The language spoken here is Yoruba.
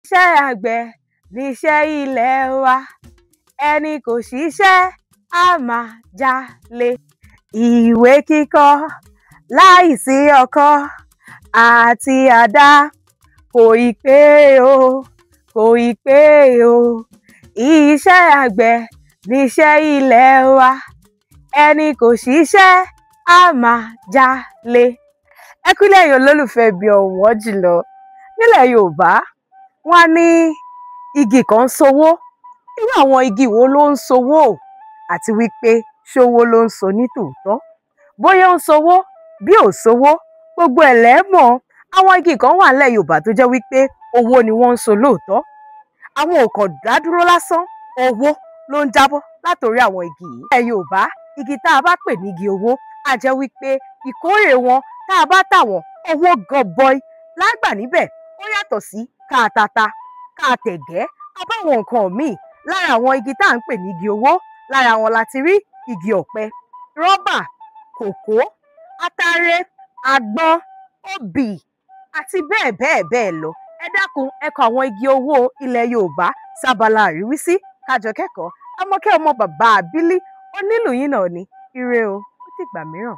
Iṣẹ́ àgbẹ̀ níṣẹ́ ilé wa, ẹni kò ṣiṣẹ́ á máa jalè. Ìwé kíkọ láìsí ọkọ́ àti àdá kò ì pé o, kò ì pé o. Iṣẹ́ àgbẹ̀ níṣẹ́ ilé wa, ẹni kò ṣiṣẹ́ á máa jalè. Ẹ kú lẹ́yìn olólùfẹ́ ibi ọ̀wọ́n jùlọ. Nílẹ̀ Yorùbá, wọ́n ní igi kan ń sowó. Irú àwọn igi wo ló ń sowó? Àti wípé ṣówó ló ń so ní tòótọ́? Bóyá ó ń sowó bí ò sowó, gbogbo ẹ̀ lẹ̀ mọ̀. Àwọn igi kan wà nílẹ̀ Yorùbá tó jẹ́ wípé owó ni wọ́n ń so lóòótọ́. Àwọn ò kàn dá dúró lásán, owó ló ń jábọ́ látòrí àwọn igi yìí. Nílẹ̀ Yorùbá, igi tá a bá pè ní igi owó, á jẹ́ wípé ìkórè wọn tá a bá tà wọ́n, owó gọbọi la gbà níbẹ̀. Ó yàtọ̀ sí ká tata, ká tẹ̀gẹ́, àbáwọn nǹkan míì. Lára àwọn igi tá à ń pè ní igi owó, lára wọn la ti rí igi ọ̀pẹ, rọ́bà, kòkó, atare, àgbọn, obì àti bẹ́ẹ̀ bẹ́ẹ̀ bẹ́ẹ̀ lọ. Ẹ dákun, ẹ kọ àwọn igi owó ilẹ̀ Yorùbá sábàlá àríwísí kájọ kẹ́kọ̀ọ́. Àmọ́kẹ́ ọmọ bàbá Àbílí, onílù yín náà ni. Ire o, ó dìgbà mìíràn.